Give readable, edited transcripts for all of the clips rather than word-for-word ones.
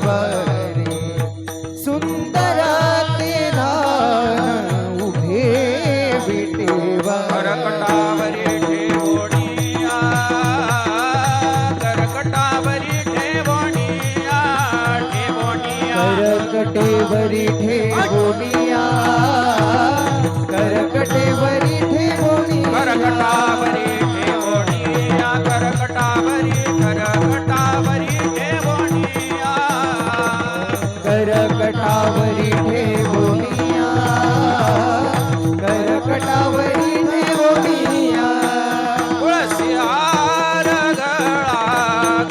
विटेवरी सुंदर ते धान उभे विटेवर करकटावरी ठेवणिया करकटावरी ठेवणिया ठेवणिया करकटेवरी ठेवणिया करकटेवरी ठेवणिया करकटावरी ठेवणिया करकटावरी करकटावरी ठेवणिया करकटावरी ठेवणिया करकटावरी ठेवणिया तुळसी हार गळा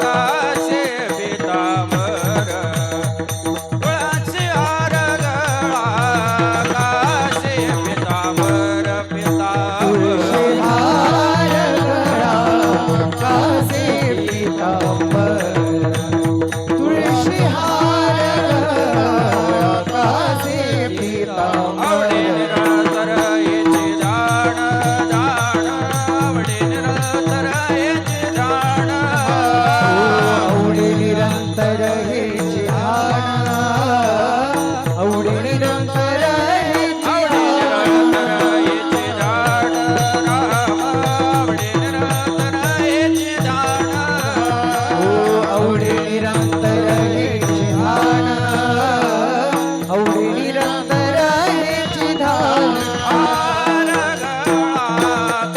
कासे पितांबर तुळसी हार गळा कासे पितांबर तुळशी पितांबर हार गळा कासे पितांबर तुळशी हार गळा कासे आवडे पितांबर निरंतर याचे जाण जाण आवडे निरंतर याचे जाण आवडे निरंतर हेची ध्यान आवडे निरंतर हेची आवडे निरंतर ध्यान याचे जाण राम आवडे निरंतर याचे जाण आवडे निरंतर हेची ध्यान आवडे निरंतर हेची ध्यान हार गळा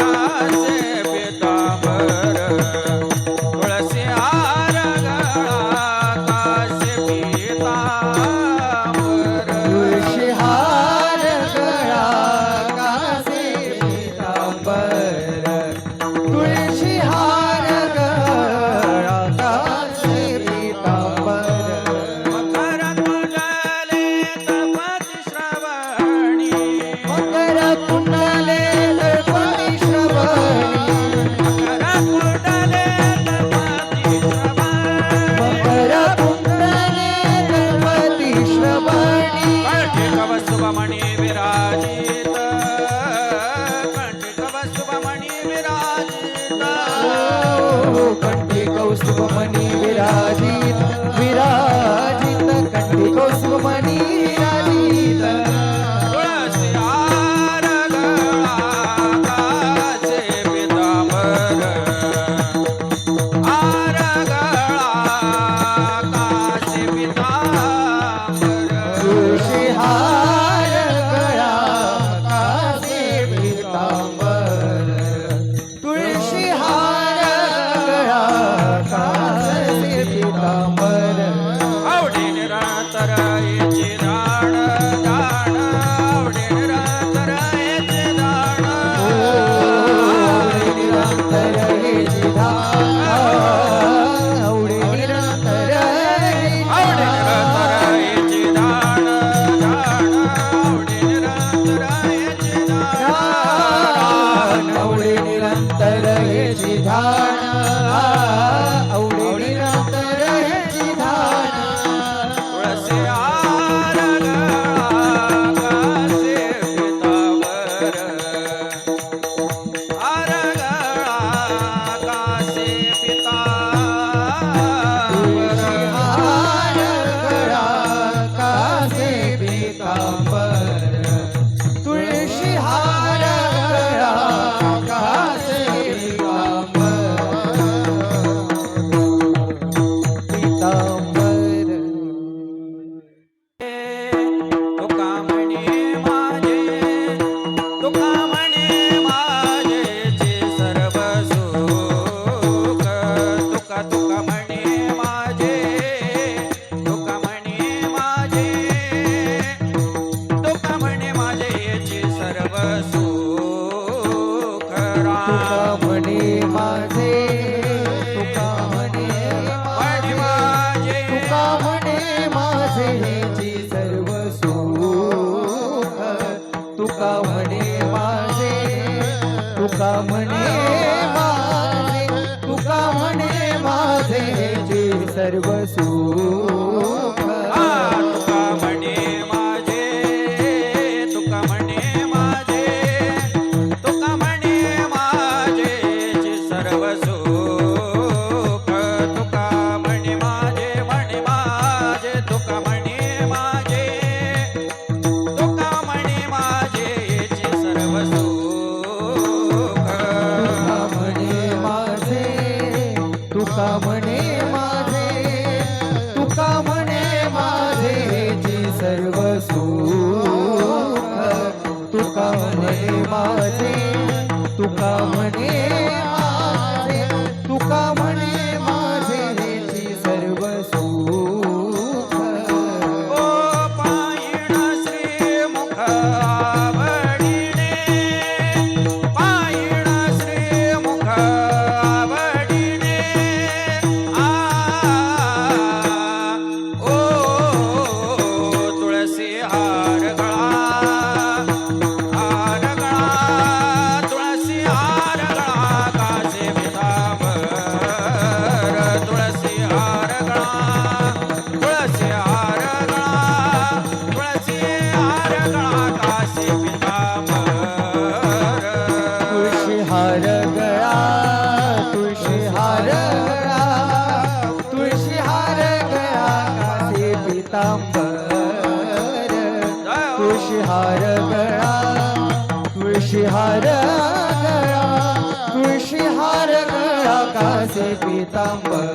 कासे पितांबर तुळसी हार गळा कासे पितांबर तुळशी हार गळा कासे पितांबर तुळशी हार गळा कासे पितांबर मकर कुंडले तपति श्रवणी मकर कुंडले गणपती श्रवणी मकर कुंडले तपति श्रवणी मकर कुंडले गणपती श्रवणी कंठी कवसुभमणि विराजित कंठी कवसुभमणि विराजित कंठी कौस्तुभमणि विराजित विराजित कंठी कौस्तुभमणि विराजित तुळसी हार गळा कासे पितांबर हार गळा कासे पितांबर तुळशी हार गळा कासे पितांबर तुळशी हार गळा कासे पितांबर आवडे निरंतर याचे जाण जाण आवडे निरंतर याचे जाण आवडे निरंतर हेची ध्यान आवडे निरंतर हेची आवडे ध्यान. निरंतर याचे जाण जाण आवडे निरंतर याचे जाण आवडे निरंतर हेची ध्यान आवडे निरंतर हेची ध्यान तुळसी हार गळा कासे पितांबर हार गळा कासे पितांबर तुळशी हार गळा कासे पितांबर तुळशी हार गळा कासे पितांबर तुका म्हणे माझे तुका म्हणे माझेचे सर्व सुख तुका तुका म्हणे माझे तुका म्हणे माझे तुका म्हणे माझेचे सर्व सुख तुका राम म्हणे माझे तुका म्हणे म्हणे माझे तुका म्हणे माझे हेची सर्व सुख तुका म्हणे माझे तुका म्हणे माझे तुका म्हणे माझे हेची सर्व सुख तुका म्हणे माझे तुका म्हणे माझे तुका म्हणे माझे सर्व सुख तुका म्हणे माझे पितांबर जय हो. तुळशीहार गळा तुळशीहार गळा तुळशीहार गळा कासे पितांबर